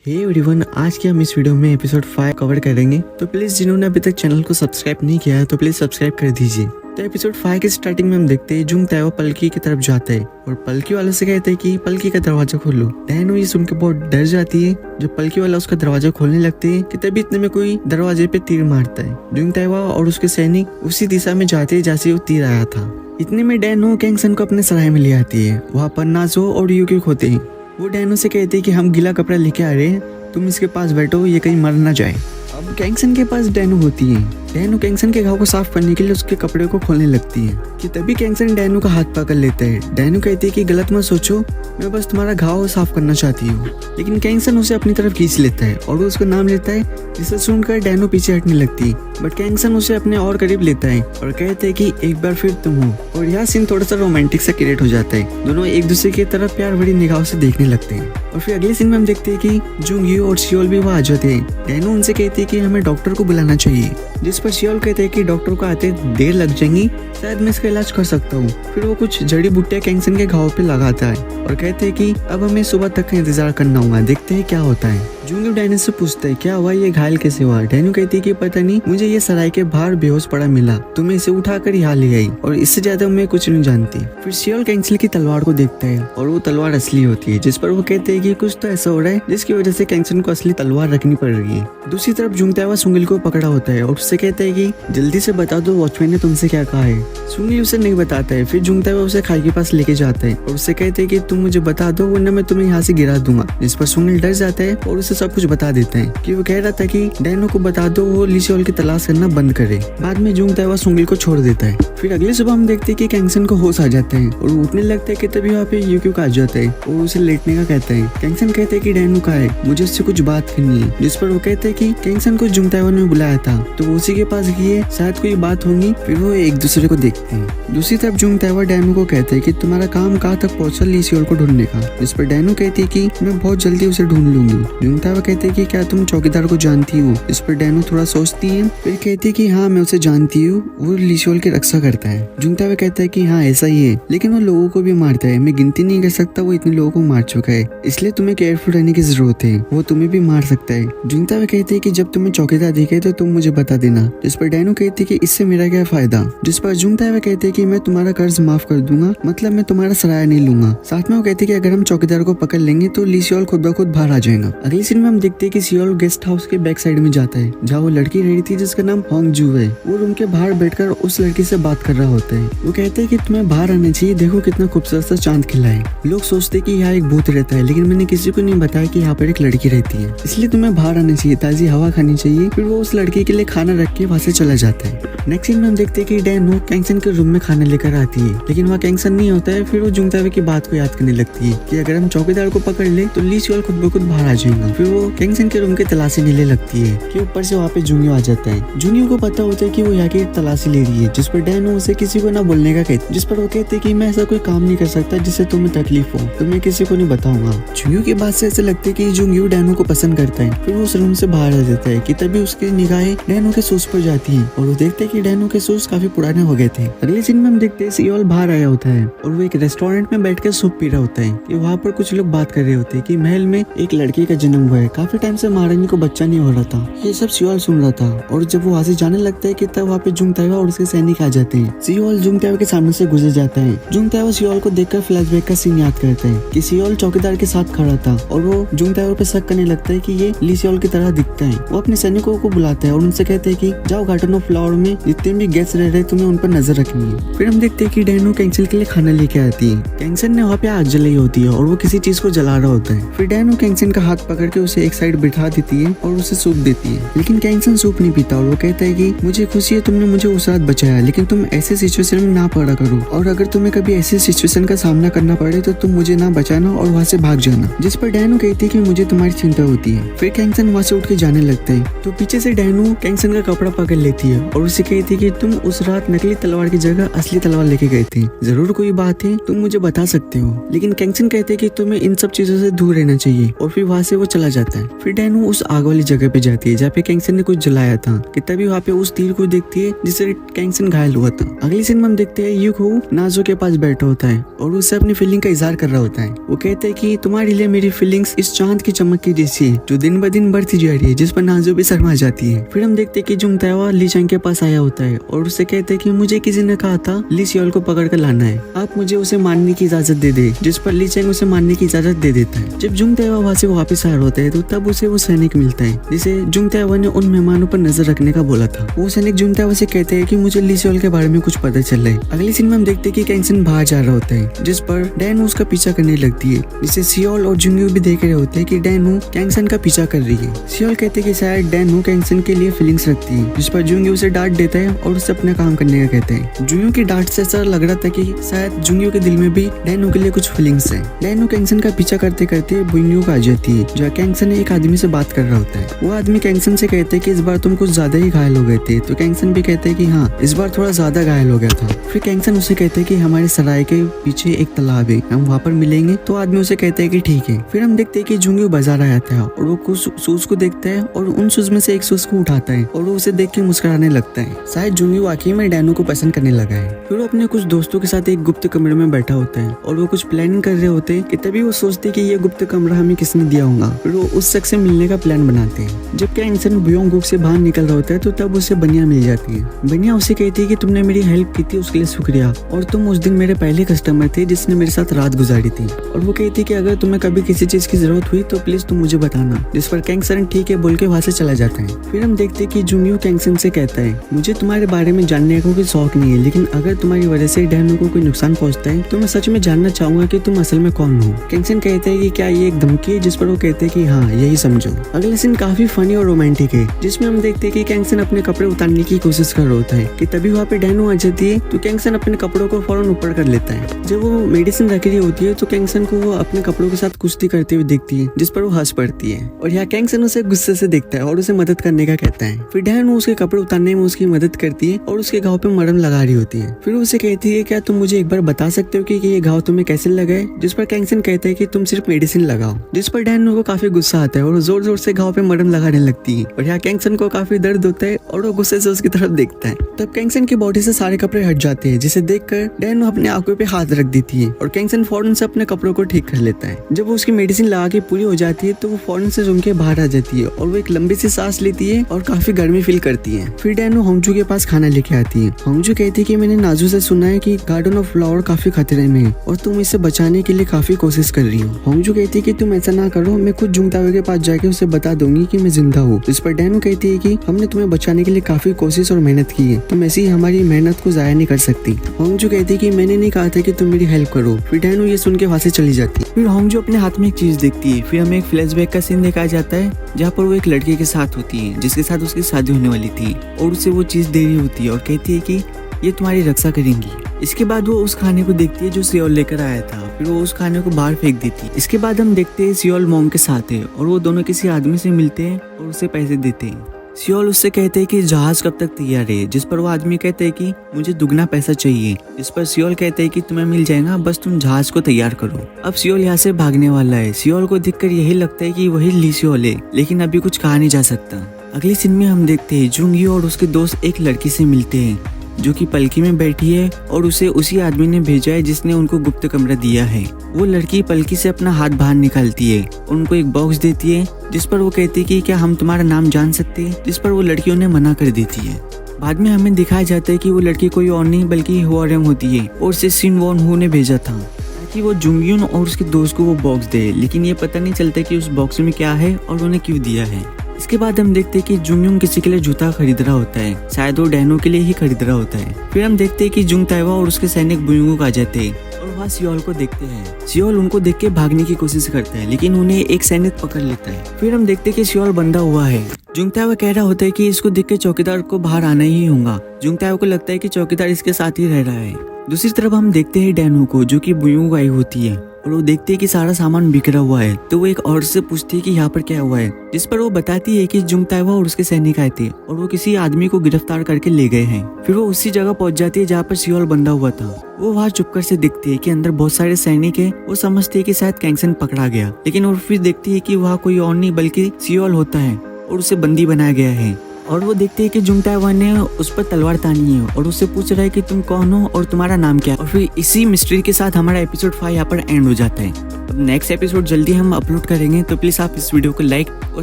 Hey everyone, आज के हम इस वीडियो में एपिसोड 5 कवर करेंगे। तो प्लीज जिन्होंने अभी तक चैनल को सब्सक्राइब नहीं किया है तो प्लीज सब्सक्राइब कर दीजिए। तो एपिसोड 5 के स्टार्टिंग में हम देखते हैं जुंग ताओ पलकी की तरफ जाता है और पलकी वालों से कहते हैं कि पलकी का दरवाजा खोलो। डैनो ये सुन के बहुत डर जाती है। जब पलकी वाला उसका दरवाजा खोलने लगते हैं कि तभी इतने में कोई दरवाजे पे तीर मारता है। जुंग ताओ और उसके सैनिक उसी दिशा में जाते हैं जहाँ से वो तीर आया था। इतने में डैनो कैंगसन को अपने सराय में ले आती है। वहाँ पर नाजो और यूक्यूक होते हैं। वो डैनो से कहते हैं कि हम गीला कपड़ा लेके आ रहे हैं, तुम इसके पास बैठो, ये कहीं मर ना जाए। अब कैंगसन के पास डैनो होती है। डैनो कैंगसन के घाव को साफ करने के लिए उसके कपड़े को खोलने लगती है कि तभी कैंगसन डैनो का हाथ पकड़ लेता है। डैनो कहती है कि गलत मत सोचो, मैं बस तुम्हारा घाव साफ करना चाहती हूँ। लेकिन कैंगसन उसे अपनी तरफ खींच लेता है और वो उसका नाम लेता है, जिसे सुनकर डैनो पीछे हटने लगती है। बट कैंगसन उसे अपने और करीब लेता है और कहते हैं कि एक बार फिर तुम हो। और यह सीन थोड़ा सा रोमांटिक सा क्रिएट हो जाता है। दोनों एक दूसरे की तरफ प्यार भरी निगाहों से देखने लगते हैं। और फिर अगले सीन में हम देखते हैं कि जुंग यू और सियोल भी वहाँ आ जाते हैं। डैनो उनसे कहती है कि हमें डॉक्टर को बुलाना चाहिए, जिस पर सियोल कहते हैं कि डॉक्टर को आते देर लग जाएंगी, शायद मैं इसका इलाज कर सकता हूँ। फिर वो कुछ जड़ी बूटियां कैंगसन के घाव पे लगाता है और कहते हैं कि अब हमें सुबह तक का इंतजार करना होगा, देखते हैं क्या होता है। जुंग डैनो से पूछता है क्या हुआ, ये घायल कैसे हुआ। डैनो कहती है कि पता नहीं, मुझे ये सराय के बाहर बेहोश पड़ा मिला, तो मैं इसे उठाकर यहाँ ले आई और इससे ज्यादा मैं कुछ नहीं जानती। फिर सियोल कैंगसन की तलवार को देखता है और वो तलवार असली होती है, जिस पर वो कहते हैं कि कुछ तो ऐसा हो रहा है जिसकी वजह से कैंगसन को असली तलवार रखनी पड़ रही है। दूसरी तरफ जुंग ताओ सुंगिल को पकड़ा होता है और उससे कहता है कि जल्दी से बता दो वॉचमैन ने तुमसे क्या कहा है। सुंगिल उसे नहीं बताता है। फिर जुंग ताओ उसे खाई के पास लेके जाता है और उससे कहते हैं कि तुम मुझे बता दो वरना मैं तुम्हें यहाँ से गिरा दूंगा। जिस पर सुंगिल डर जाता है और उसे सब कुछ बता देता है कि वो कह रहा था कि डैनो को बता दो वो ली सियोल की तलाश करना बंद करे। बाद में जुंग ताओ सुंगिल को छोड़ देता है। फिर अगली सुबह हम देखते हैं कि कैंगसन को होश आ जाता है और उठने लगता है कि तभी वहाँ पे यूक्यूक आ जाता है और उसे लेटने का कहता है। कैंगसन कहते हैं कि डैनो कहाँ है, मुझे उससे कुछ बात करनी है। जिस पर वो कहते हैं कि कैंगसन को जुंग ताओ ने बुलाया था, तो वो उसी के पास गए, शायद कोई बात होगी। फिर वो एक दूसरे को देखते हैं। दूसरी तरफ जुंग ताओ डैनो को कहते हैं कि तुम्हारा काम कहाँ तक पहुंचा ली सियोल को ढूंढने का। जिस पर डैनो कहती है कि मैं बहुत जल्दी उसे ढूंढ लूंगी। जुंग ताओ कहते हैं कि क्या तुम चौकीदार को जानती हो। इस पर डैनो थोड़ा सोचती है, फिर कहती है कि हाँ मैं उसे जानती हूँ, वो ली सियोल की रक्षा करता है। जुंग ताओ कहता है कि हाँ ऐसा ही है, लेकिन वो लोगों को भी मारता है, मैं गिनती नहीं कर सकता, वो इतने लोगों को मार चुका है, इसलिए तुम्हें केयरफुल रहने की जरूरत है, वो तुम्हें भी मार सकता है। जुंग ताओ कहते हैं कि जब तुम्हें चौकीदार दिखे तो तुम मुझे बता देना। जिस पर डैनो कहती है कि इससे मेरा क्या फायदा। जिस पर जुंग ताओ कहते हैं कि मैं तुम्हारा कर्ज माफ कर दूंगा, मतलब मैं तुम्हारा सराय नहीं लूंगा। साथ में वो कहते हैं कि अगर हम चौकीदार को पकड़ लेंगे तो ली सियोल खुद ब खुद बाहर आ जाएगा। अगली सीन में हम देखते हैं कि सियोल गेस्ट हाउस के बैक साइड में जाता है, जहाँ वो लड़की रही थी जिसका नाम होंग जू है। वो रूम के बाहर बैठकर उस लड़की से बात कर रहा होता है। वो कहते हैं कि तुम्हें बाहर आना चाहिए, देखो कितना खूबसूरत सा चांद खिला है। लोग सोचते कि यहाँ एक भूत रहता है, लेकिन मैंने किसी को नहीं बताया कि यहाँ पर एक लड़की रहती है, इसलिए तुम्हें बाहर आना चाहिए, ताजी हवा खानी चाहिए। फिर वो उस लड़की के लिए खाना रख के वहाँ से चला जाता है। नेक्स्ट सीन में हम देखते हैं कि डैनो कैंगसन के रूम में खाना लेकर आती है, लेकिन वहाँ कैंगसन नहीं होता है। फिर वो जुंग ताओ की बात को याद करने लगती है कि अगर हम चौकीदार को पकड़ ले तो ली सियोल खुद ब खुद बाहर आ जाएगा। फिर वो कैंगसन के रूम की तलाशी लेने लगती है कि ऊपर से वहाँ पे जुंगियो आ जाता है। जुंगियो को पता होता है कि वो यहाँ की तलाशी ले रही है, जिस पर डैनो उसे किसी को ना बोलने का कहती है। जिस पर वो कहते हैं कि मैं ऐसा कोई काम नहीं कर सकता जिससे तुम्हें तकलीफ हो, तो मैं किसी को नहीं बताऊंगा। जुंगियो की बात से ऐसा लगता है कि जुंगियो डैनो को पसंद करता है। फिर वो उस रूम से बाहर आ जाता है कि तभी उसकी निगाहें डैनो के शूज पर जाती है और वो देखते हैं कि डैनो के शूज काफी पुराने हो गए थे। अगले सीन में हम देखते हैं सियोल बाहर आया होता है और वो एक रेस्टोरेंट में बैठकर सूप पी रहा होता है कि वहाँ पर कुछ लोग बात कर रहे होते हैं कि महल में एक लड़की का जन्म हुआ है, काफी टाइम से महारानी को बच्चा नहीं हो रहा था। ये सब सियोल सुन रहा था और जब वो वहाँ से जाने लगता है कि तब वहाँ पे जुंग ताओ और उसके सैनिक आ जाते हैं। सियोल जुंग ताओ के सामने से गुजर जाता है। जुंग ताओ सियोल को देखकर फ्लैशबैक का सीन याद करता है कि सियोल चौकीदार के साथ खड़ा था और वो जुंग ताओ पे शक करने लगता है कि ये ली सियोल की तरह दिखता है। वो अपने सैनिकों को बुलाता है और उनसे कहते हैं कि जाओ गार्डन ऑफ फ्लावर में जितने भी गेस्ट रह रहे तुम्हें उन पर नजर रखनी है। फिर हम देखते हैं कि डैनो कैंगसन के लिए खाना लेके आती है। कैंगसन ने वहाँ पे आग जलाई होती है और वो किसी चीज को जला रहा होता है। फिर डैनो कैंगसन का हाथ पकड़ के उसे एक साइड बिठा देती है और उसे सूप देती है, लेकिन कैंगसन सूप नहीं पीता और वो कहता है कि मुझे खुशी है तुमने मुझे उस रात बचाया, लेकिन तुम ऐसे सिचुएशन में ना पड़ा करो, और अगर तुम्हें कभी ऐसे सिचुएशन का सामना करना पड़े तो तुम मुझे ना बचाना और वहाँ से भाग जाना। जिस पर डैनो कहती है कि मुझे तुम्हारी चिंता होती है। फिर कैंगसन वहाँ से उठ के जाने लगता है तो पीछे से डैनो कैंगसन का कपड़ा पकड़ लेती है और उसे कहती है कि तुम उस रात नकली तलवार की जगह असली तलवार लेके गए थे, जरूर कोई बात है तुम मुझे बता सकते हो। लेकिन कैंगसन कहते हैं कि तुम्हें इन सब चीजों से दूर रहना चाहिए और फिर वहाँ से वो चला चला जाता है। फिर डैनू उस आग वाली जगह पे जाती है जहाँ पे कैंगसन ने कुछ जलाया था कि तभी वहाँ पे उस तीर को देखती है जिससे कैंगसन घायल हुआ था। अगली सीन में हम देखते हैं यूको नाजो के पास बैठा होता है और उससे अपनी फीलिंग का इजहार कर रहा होता है। वो कहते हैं कि तुम्हारे लिए मेरी फीलिंग्स इस चांद की चमक की जैसी है जो दिन ब दिन बढ़ती जा रही है, जिस पर नाजो भी शर्मा जाती है। फिर हम देखते हैं कि जुंग ताइवा ली चैंग के पास आया होता है और उससे कहते हैं कि मुझे किसी ने कहा था ली सियोल को पकड़ कर लाना है, आप मुझे उसे मारने की इजाजत दे दे, जिस पर ली चैंग उसे मारने की इजाजत दे देता है। जब जुंग ताइवा वहाँ से वापस आ रहा होता है तो तब उसे वो सैनिक मिलता है जिसे जुंग ताइवा ने उन मेहमानों पर नजर रखने का बोला था। वो सैनिक जुंग ताइवा से कहते हैं कि मुझे ली सियोल के बारे में कुछ पता चल रहा है। अगली सीन में हम देखते हैं कि कैंगसन बाहर जा रहा होता है जिस पर डैनू उसका पीछा करने लगती है, जिसे सियोल और जुंगयू भी देख रहे होते हैं कि डैनू कैंगसन का पीछा कर रही है। सियोल कहते हैं कि शायद डैनू कैंगसन के लिए फीलिंग्स रखती है, जिस पर जुंगयू उसे डांट देता है और उसे अपना काम करने का कहते हैं। जुंगयू की डांट से ऐसा लग रहा था कि शायद जुंगयू के दिल में भी डैनू के लिए कुछ फीलिंग्स है। डैनू कैंगसन का पीछा करते करते बुइंगयू का आ जाती है जहाँ कैंगसन एक आदमी से बात कर रहा होता है। वो आदमी कैंगसन से कहते हैं कि इस बार तुम कुछ ज्यादा ही घायल हो गए थे, तो कैंगसन भी कहते हैं कि हाँ इस बार थोड़ा ज्यादा घायल हो गया था। फिर कैंगसन उसे कहते हैं कि हमारे सराय के पीछे एक तालाब है, हम वहाँ पर मिलेंगे। तो आदमी उसे कहते हैं कि ठीक है। फिर हम देखते हैं कि जुंगयू बाजार आया था और वो कुछ शूज को देखता है और उन शूज में से एक शूज को उठाता है और वो उसे देख के मुस्कुराने लगता है। शायद जुंगयू वाकई में डैनू को पसंद करने लगा है। फिर वो अपने कुछ दोस्तों के साथ एक गुप्त कमरे में बैठा होता है और वो कुछ प्लानिंग कर रहे होते हैं कि तभी वो सोचते कि ये गुप्त कमरा हमें किसने दिया होगा। फिर वो उस शख्स से मिलने का प्लान बनाते हैं। जब कैंगसन बुयोंगुक से बाहर निकल रहा होता है तो तब उसे बनिया मिल जाती है। बनिया उसे कहती है कि तुमने मेरी हेल्प की थी उसके लिए शुक्रिया, और तुम उस दिन मेरे पहले कस्टमर थे जिसने मेरे साथ रात गुजारी थी। और वो कहती है कि अगर तुम्हें कभी किसी चीज की जरूरत हुई तो प्लीज तुम मुझे बताना, जिस पर कैंगसन ठीक है बोल के वहाँ से चला जाता है। फिर हम देखते हैं कि जुंगयू कैंगसन से कहता है मुझे तुम्हारे बारे में जानने का कोई शौक नहीं है, लेकिन अगर तुम्हारी वजह से डैनू को कोई नुकसान पहुंचता है तो मैं सच में जानना चाहूंगा कि तुम असल में कौन हो। कैंगसन कहता है कि क्या ये एक धमकी है, जिस पर वो कहते हैं कि हाँ यही समझो। अगला सीन काफी फनी और रोमांटिक है जिसमें हम देखते हैं कि कैंगसन अपने कपड़े उतारने की कोशिश कर रहा होता है कि तभी वहाँ पे डैनू आ जाती है। तो कैंगसन अपने कपड़ों को फौरन ऊपर कर लेता है। जब वो मेडिसिन रख रही होती है तो कैंगसन को वो अपने कपड़ों के साथ कुश्ती करते हुए देखती है, जिस पर वो हंस पड़ती है और यहाँ कैंगसन उसे गुस्से से देखता है और उसे मदद करने का कहता है। फिर डैनू उसके कपड़े उतारने में उसकी मदद करती है और उसके घाव पे मरहम लगा रही होती है। फिर उसे कहती है क्या तुम मुझे एक बार बता सकते हो कि ये घाव तुम्हें कैसे लगा है, जिस पर कैंगसन कहता है कि तुम सिर्फ मेडिसिन लगाओ, जिस पर डैनू को काफी गुस्सा आता है और जोर जोर से घाव पे मरहम लगाने लगती है। और यहाँ कैंगसन को काफी दर्द होता है और वो गुस्से से उसकी तरफ देखता है। तब कैंगसन की बॉडी से सारे कपड़े हट जाते हैं, जिसे देखकर डैनू अपने आंखों पे हाथ रख देती है और कैंगसन फौरन से अपने कपड़ों को ठीक कर लेता है। जब वो उसकी मेडिसिन लगा के पूरी हो जाती है तो वो फौरन से रूम के बाहर आ जाती है और वो एक लंबी सी सांस लेती है और काफी गर्मी फील करती है। फिर डैनू होंगजू के पास खाना लेके आती है। होंगजू कहती है कि मैंने नाजू से सुना है कि गार्डन ऑफ फ्लावर काफी खतरे में है और तुम इसे बचाने के लिए काफी कोशिश कर रही हो। होंगजू कहती है कि तुम ऐसा ना करो, मैं खुद जुंग ताइवा के पास जाके उसे बता दूंगी कि मैं जिंदा हूँ। इस पर डैनू कहती है कि हमने तुम्हें बचाने के लिए काफी कोशिश और मेहनत की है, तुम ऐसी हमारी मेहनत को जाया नहीं कर सकती। होंगजू कहती है कि मैंने नहीं कहा था कि तुम मेरी हेल्प करो। फिर डैनू ये सुन के वहाँ से चली जाती है। फिर होंगजू अपने हाथ में एक चीज देखती है। फिर हमें एक फ्लैशबैक का सीन दिखाया जाता है जहाँ पर वो एक लड़के के साथ होती है जिसके साथ उसकी शादी होने वाली थी और उसे वो चीज दे रही होती है और कहती है कि ये तुम्हारी रक्षा करेंगी। इसके बाद वो उस खाने को देखती है जो सियोल लेकर आया था। फिर वो उस खाने को बाहर फेंक देती है। इसके बाद हम देखते हैं सियोल मॉम के साथ है और वो दोनों किसी आदमी से मिलते हैं और उसे पैसे देते हैं। सियोल उससे कहते हैं कि जहाज कब तक तैयार है, जिस पर वो आदमी कहते हैं कि मुझे दुगना पैसा चाहिए, जिस पर सियोल कहते हैं कि तुम्हें मिल जाएगा, बस तुम जहाज को तैयार करो। अब सियोल यहाँ से भागने वाला है। सियोल को देखकर यही लगता है कि वही ली सियोल है, लेकिन अभी कुछ कहा नहीं जा सकता। अगले सीन में हम देखते हैं जुंगयू और उसके दोस्त एक लड़की से मिलते हैं जो कि पलकी में बैठी है और उसे उसी आदमी ने भेजा है जिसने उनको गुप्त कमरा दिया है। वो लड़की पलकी से अपना हाथ बाहर निकालती है और उनको एक बॉक्स देती है, जिस पर वो कहती है कि क्या हम तुम्हारा नाम जान सकते हैं, जिस पर वो लड़की उन्हें मना कर देती है। बाद में हमें दिखाया जाता है कि वो लड़की कोई और नहीं बल्कि हुआरेंग होती है और उसे सिन वॉन हू ने भेजा था ताकि वो जुंगयून और उसके दोस्त को वो बॉक्स दे, लेकिन ये पता नहीं चलता कि उस बॉक्स में क्या है और उन्हें क्यों दिया है। इसके बाद हम देखते हैं कि जुंगयून किसी के लिए जूता खरीद रहा होता है, शायद वो डैनू के लिए ही खरीद रहा होता है। फिर हम देखते हैं कि जुंग ताइवा और उसके सैनिक बुयोंगुक आ जाते हैं और वहाँ सियोल को देखते हैं। सियोल उनको देख के भागने की कोशिश करता है, लेकिन उन्हें एक सैनिक पकड़ लेता है। फिर हम देखते हैं कि सियोल बंधा हुआ है। जुंग ताइवा कह रहा होता है कि इसको देख के चौकीदार को बाहर आना ही होगा। जुंग ताइवा को लगता है कि चौकीदार इसके साथ ही रह रहा है। दूसरी तरफ हम देखते हैं डैनू को, जो कि बुयोंगुक आई होती है और वो देखती है कि सारा सामान बिखरा हुआ है। तो वो एक औरत से पूछती है कि यहाँ पर क्या हुआ है, जिस पर वो बताती है कि जुंग ताइवा और उसके सैनिक आए थे और वो किसी आदमी को गिरफ्तार करके ले गए हैं। फिर वो उसी जगह पहुंच जाती है जहाँ पर सियोल बंधा हुआ था। वो वहाँ चुपकर से देखती है कि अंदर बहुत सारे सैनिक है। वो समझती है कि शायद कैंगसन पकड़ा गया, लेकिन वो फिर देखती है कि वहाँ कोई और नहीं बल्कि सियोल होता है और उसे बंदी बनाया गया है। और वो देखती है कि जुंग ताइवा ने उस पर तलवार तानी है और उससे पूछ रहा है कि तुम कौन हो और तुम्हारा नाम क्या है। और फिर इसी मिस्ट्री के साथ हमारा एपिसोड 5 यहाँ पर एंड हो जाता है। अब नेक्स्ट एपिसोड जल्दी हम अपलोड करेंगे, तो प्लीज आप इस वीडियो को लाइक और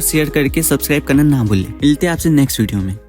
शेयर करके सब्सक्राइब करना ना भूलें। मिलते हैं आपसे नेक्स्ट वीडियो में।